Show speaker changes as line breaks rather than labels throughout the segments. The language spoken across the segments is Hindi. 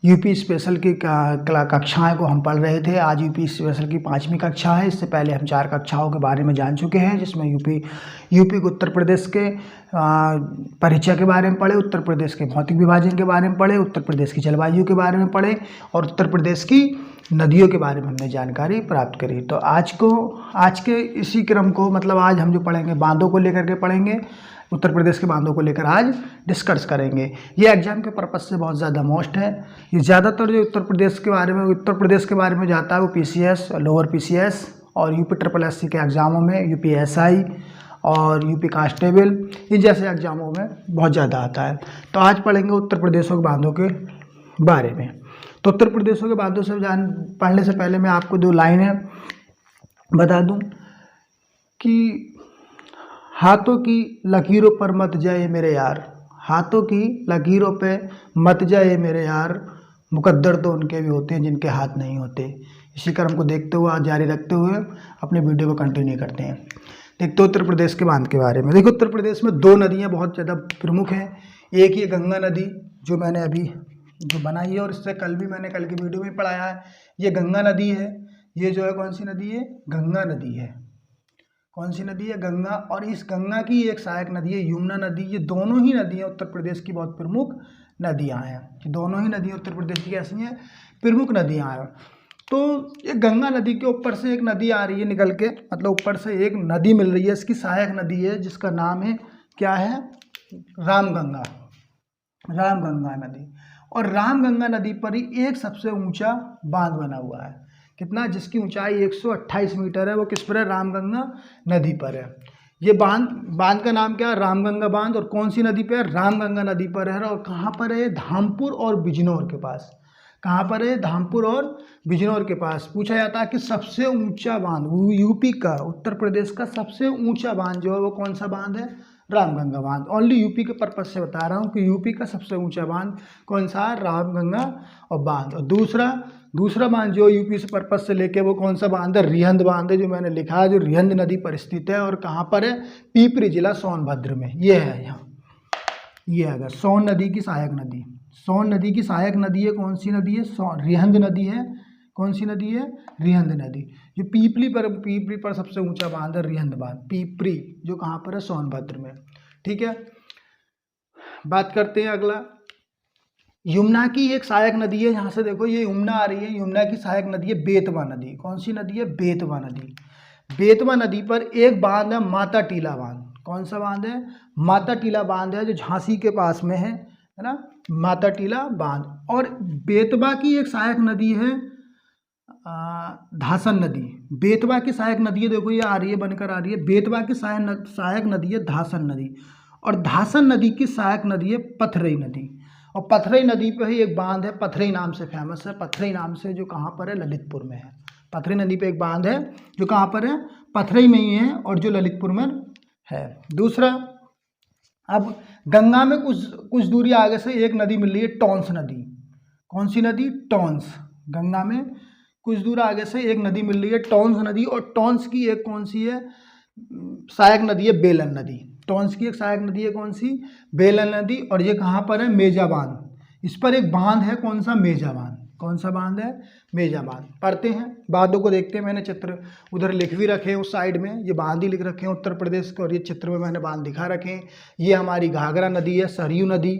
यूपी स्पेशल की कक्षाएं को हम पढ़ रहे थे। आज यूपी स्पेशल की 5वीं कक्षा है। इससे पहले हम 4 कक्षाओं के बारे में जान चुके हैं, जिसमें यूपी के उत्तर प्रदेश के परिचय के बारे में पढ़े, उत्तर प्रदेश के भौतिक विभाजन के बारे में पढ़े, उत्तर प्रदेश की जलवायु के बारे में पढ़े और उत्तर प्रदेश की नदियों के बारे में हमने जानकारी प्राप्त करी। तो आज के इसी क्रम को, मतलब आज हम जो पढ़ेंगे बांधों को लेकर के पढ़ेंगे, उत्तर प्रदेश के बांधों को लेकर आज डिस्कस करेंगे। ये एग्जाम के पर्पज़ से बहुत ज़्यादा मोस्ट है। ये ज़्यादातर जो उत्तर प्रदेश के बारे में जाता है वो पीसीएस, लोअर पीसीएस और यूपी ट्रिपल एससी के एग्ज़ामों में, यूपी एसआई और यूपी कांस्टेबल, इन जैसे एग्ज़ामों में बहुत ज़्यादा आता है। तो आज पढ़ेंगे उत्तर प्रदेशों के बांधों के बारे में। तो उत्तर प्रदेशों के बांधों से पढ़ने से पहले मैं आपको 2 लाइनें बता दूं कि हाथों की लकीरों पर मत जाए मेरे यार, हाथों की लकीरों पे मत जाए मेरे यार, मुकद्दर तो उनके भी होते हैं जिनके हाथ नहीं होते। इसी क्रम को देखते हुए जारी रखते हुए अपने वीडियो को कंटिन्यू करते हैं। देखते उत्तर प्रदेश के बांध के बारे में। देखो, उत्तर प्रदेश में 2 नदियाँ बहुत ज़्यादा प्रमुख हैं। एक ये गंगा नदी जो मैंने अभी बनाई है, और इससे कल की वीडियो में पढ़ाया है। ये गंगा नदी है। ये जो है कौन सी नदी है? गंगा नदी है। कौन सी नदी है? गंगा। और इस गंगा की एक सहायक नदी है यमुना नदी। ये दोनों ही नदियाँ उत्तर प्रदेश की बहुत प्रमुख नदियाँ हैं। ये दोनों ही नदियाँ उत्तर प्रदेश की कैसी हैं? प्रमुख नदियाँ हैं। तो ये गंगा नदी के ऊपर से एक नदी आ रही है निकल के, मतलब ऊपर से एक नदी मिल रही है, इसकी सहायक नदी है, जिसका नाम है क्या है? रामगंगा। रामगंगा नदी। और रामगंगा नदी पर ही एक सबसे ऊंचा बांध बना हुआ है। कितना? जिसकी ऊंचाई 128 मीटर है। वो किस पर है? रामगंगा नदी पर है। ये बांध का नाम क्या है? रामगंगा बांध। और कौन सी नदी पे है? रामगंगा नदी पर है। और कहाँ पर है? धामपुर और बिजनौर के पास। कहाँ पर है? धामपुर और बिजनौर के पास। पूछा जाता है कि सबसे ऊंचा बांध, यूपी का, उत्तर प्रदेश का सबसे ऊंचा बांध जो है वो कौन सा बांध है? रामगंगा बांध। ओनली यूपी के पर्पज से बता रहा हूँ कि यूपी का सबसे ऊंचा बांध कौन सा है? रामगंगा और बांध। और दूसरा बांध जो यूपी से पर्पज से लेके वो कौन सा बांध है? रिहंद बांध है, जो मैंने लिखा है, जो रिहंद नदी पर स्थित है। और कहाँ पर है? पीपरी जिला सोनभद्र में। ये है यहाँ, ये है सोन नदी की सहायक नदी। सोन नदी की सहायक नदी है। कौन सी नदी है? रिहंद नदी है। कौन सी नदी है? रिहंद नदी। जो पीपली पर सबसे ऊंचा बांध है रिहंद बांध, पीपरी, जो कहाँ पर है? सोनभद्र में। ठीक है, बात करते हैं अगला। यमुना की एक सहायक नदी है। यहाँ से देखो, ये यमुना आ रही है। यमुना की सहायक नदी है बेतवा नदी। कौन सी नदी है? बेतवा नदी। बेतवा नदी पर एक बांध है माता टीला बांध। कौन सा बांध है? माता टीला बांध है, जो झांसी के पास में है ना, माता टीला बांध। और बेतवा की एक सहायक नदी है धासन नदी। बेतवा की सहायक नदी है, देखो ये आ रही है, बनकर आ रही है। बेतवा की सहायक नदी है धासन नदी। और धासन नदी की सहायक नदी है पथरई नदी। और पथरई नदी पे ही एक बांध है, पथरई नाम से फेमस है। पथरई नाम से, जो कहाँ पर है? ललितपुर में है। पथरई नदी पे एक बांध है जो कहाँ पर है? पथरई में ही है, और जो ललितपुर में है। दूसरा, अब गंगा में कुछ दूरी आगे से एक नदी मिल रही है, टॉन्स नदी। कौन सी नदी? टॉन्स। गंगा में कुछ दूर आगे से एक नदी मिल रही है, टॉन्स नदी। और टॉन्स की एक कौन सी है? सहायक नदी है बेलन नदी। टॉन्स की एक सहायक नदी है कौन सी? बेलन नदी। और ये कहाँ पर है? मेजा बांध। इस पर एक बांध है, कौन सा? मेजा बांध। कौन सा बांध है? मेजा बांध। पढ़ते हैं, बांधों को देखते हैं। मैंने चित्र उधर लिख भी रखे हैं, उस साइड में ये बांध ही लिख रखे हैं उत्तर प्रदेश के, और ये चित्र में मैंने बांध दिखा रखे हैं। ये हमारी घाघरा नदी है, सरयू नदी,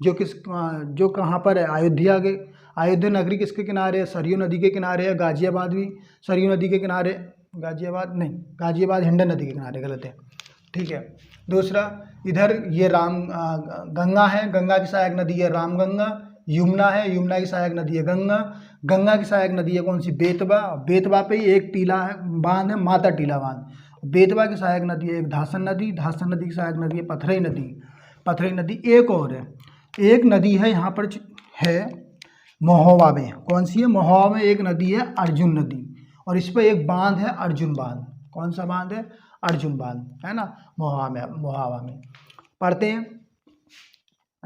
जो कहाँ पर है? अयोध्या के, अयोध्या नगरी किसके किनारे है? सरयू नदी के किनारे है। गाजियाबाद भी सरयू नदी के किनारे, गाजियाबाद हिंडन नदी के किनारे, गलत है। ठीक है। दूसरा, इधर ये गंगा है, गंगा की सहायक नदी है रामगंगा। यमुना है, यमुना की सहायक नदी है गंगा। गंगा की सहायक नदी है कौन सी? बेतवा। बेतवा पे एक टीला है, बांध है, माता टीला बांध। बेतवा की सहायक नदी है एक धासन नदी। धासन नदी की सहायक नदी है पथरई नदी। पथरई नदी। एक और है, एक नदी है यहाँ पर है महोबा में। कौन सी है? महोबा में एक नदी है अर्जुन नदी। और इस पर एक बांध है अर्जुन बांध। कौन सा बांध है? अर्जुन बांध, है ना, मोहावा में। पढ़ते हैं,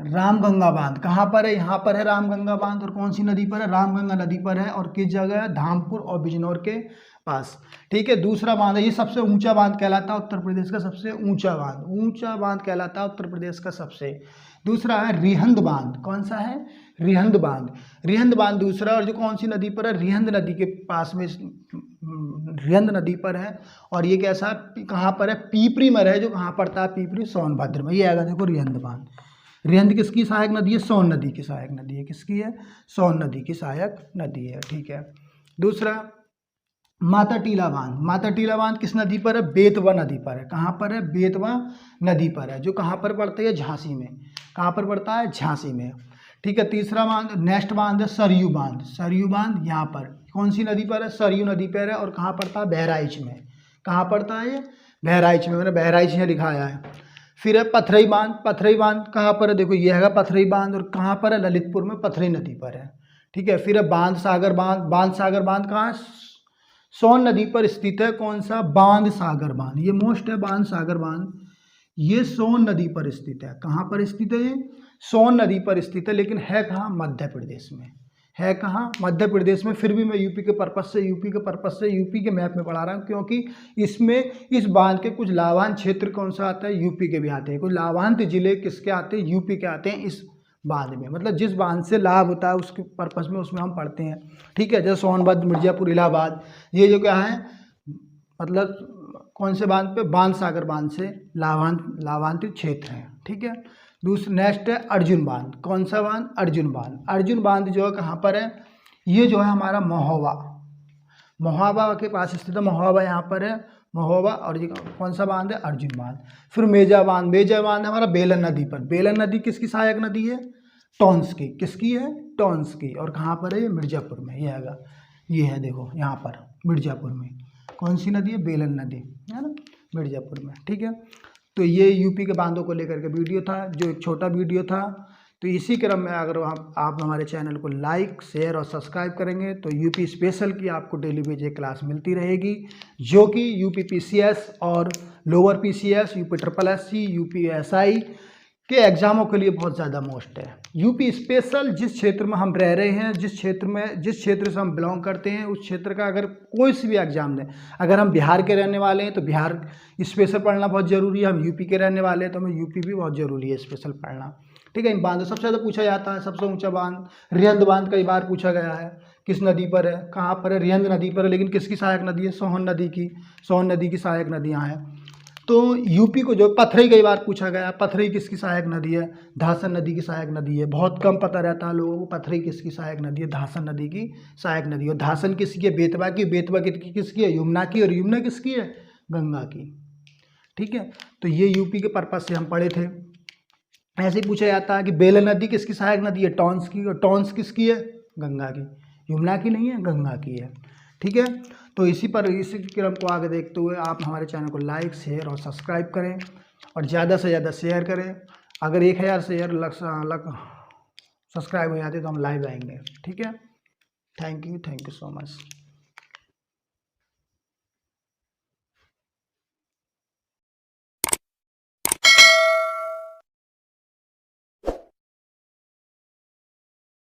रामगंगा बांध कहाँ पर है? यहाँ पर है रामगंगा बांध। और कौन सी नदी पर है? रामगंगा नदी पर है। और किस जगह है? धामपुर और बिजनौर के पास। ठीक है। दूसरा बांध है, ये सबसे ऊंचा बांध कहलाता है उत्तर प्रदेश का सबसे ऊंचा बांध। ऊंचा बांध कहलाता है उत्तर प्रदेश का सबसे। दूसरा है रिहंद बांध। कौन सा है? रिहंद बांध। रिहंद बांध दूसरा। और जो कौन सी नदी पर है? रिहंद नदी के पास में, रिहंद नदी पर है। और ये कैसा, कहाँ पर है? पीपरी में है। जो कहाँ पड़ता है? पीपरी सोनभद्र में। ये आएगा देखो रिहंद बांध। रिहंद किसकी सहायक नदी है? सोन नदी की सहायक नदी है। किसकी है? सोन नदी की सहायक नदी है। ठीक है। दूसरा माता टीला बांध। माता टीला बांध किस नदी पर है? बेतवा नदी पर है। कहाँ पर है? बेतवा नदी पर है। जो कहाँ पर पड़ती है? झांसी में। कहाँ पर पड़ता है? झांसी में। ठीक है। तीसरा बांध, नेक्स्ट बांध है सरयू बांध। सरयू बांध यहाँ पर कौन सी नदी पर है? सरयू नदी पर है। और कहाँ पड़ता है? बहराइच में। कहाँ पड़ता है ये? बहराइच में। मैंने बहराइच यहाँ लिखाया है। फिर है पथरई बांध। पथरई बांध कहाँ पर है? देखो ये है पथरई बांध। और कहाँ पर है? ललितपुर में पथरई नदी पर है। ठीक है। फिर है बांध सागर बांध। बांध सागर बांध कहाँ है? सोन नदी पर स्थित है। कौन सा? बांध सागर बांध। ये मोस्ट है बांध सागर बांध। ये सोन नदी पर स्थित है। कहाँ पर स्थित है? ये सोन नदी पर स्थित है। लेकिन है कहाँ? मध्य प्रदेश में। है कहाँ? मध्य प्रदेश में। फिर भी मैं यूपी के पर्पस से यूपी के मैप में पढ़ा रहा हूँ, क्योंकि इसमें इस बांध के कुछ लाभांश क्षेत्र कौन सा आता है? यूपी के भी आते हैं। कुछ लाभांश जिले किसके आते हैं? यूपी के आते हैं इस बांध में। मतलब जिस बांध से लाभ होता है उसके पर्पस में उसमें हम पढ़ते हैं। ठीक है। जैसे सोनभद्र, मिर्जापुर, इलाहाबाद, ये जो क्या है, मतलब कौन से बांध पे? बांध सागर बांध से लाभांवित क्षेत्र हैं। ठीक है। दूसरा नेक्स्ट है अर्जुन बांध। कौन सा बांध? अर्जुन बांध। अर्जुन बांध जो है कहाँ पर है? ये जो है हमारा महोबा, महोबा के पास स्थित है। महोबा यहाँ पर है, महोबा। और ये कौन सा बांध है? अर्जुन बांध। फिर मेजा बांध। मेजा बांध हमारा बेलन नदी पर। बेलन नदी किसकी सहायक नदी है? टॉन्स की। किसकी है? टॉन्स की। और कहाँ पर है? ये मिर्जापुर में। ये आएगा, ये है देखो यहाँ पर मिर्जापुर में। कौन सी नदी है? बेलन नदी, है ना, मिर्जापुर में। ठीक है। तो ये यूपी के बांधों को लेकर के वीडियो था, जो एक छोटा वीडियो था। तो इसी क्रम में अगर आप हमारे चैनल को लाइक, शेयर और सब्सक्राइब करेंगे तो यूपी स्पेशल की आपको डेली बेज क्लास मिलती रहेगी, जो कि यूपी पीसीएस और lower PCS, UP SSSC, UP SI के एग्जामों के लिए बहुत ज़्यादा मोस्ट है। यूपी स्पेशल जिस क्षेत्र में हम रह रहे हैं, जिस क्षेत्र से हम बिलोंग करते हैं, उस क्षेत्र का अगर कोई सी भी एग्जाम दें, अगर हम बिहार के रहने वाले हैं तो बिहार स्पेशल पढ़ना बहुत ज़रूरी है। हम यूपी के रहने वाले हैं तो हमें यूपी भी बहुत ज़रूरी है स्पेशल पढ़ना। ठीक है। इन बांधों सबसे ज़्यादा पूछा जाता है, सबसे ऊंचा बांध रिहंद बांध कई बार पूछा गया है। किस नदी पर है? कहाँ पर है? रिहंद नदी पर है। लेकिन किसकी सहायक नदी है? सोन नदी की। सोन नदी की सहायक नदियाँ हैं। तो यूपी को जो पथरई कई बार पूछा गया, पथरई किसकी सहायक नदी है? धासन नदी की सहायक नदी है। बहुत कम पता रहता है लोगों को पथरई किसकी सहायक नदी है? धासन नदी की सहायक नदी है। और धासन किसकी है? बेतवा की। बेतवा किसकी है? यमुना की। और यमुना किसकी है? गंगा की। ठीक है। तो ये यूपी के पर्पज से हम पढ़े थे। ऐसे ही पूछा जाता है कि बेलन नदी किसकी सहायक नदी है? टॉन्स की। और टॉन्स किसकी है? गंगा की। यमुना की नहीं है, गंगा की है। ठीक है। तो इसी क्रम को आगे देखते हुए आप हमारे चैनल को लाइक, शेयर और सब्सक्राइब करें और ज़्यादा से ज़्यादा शेयर करें। अगर 1000 शेयर सब्सक्राइब हो जाते तो हम लाइव आएंगे। ठीक है। Thank you so much.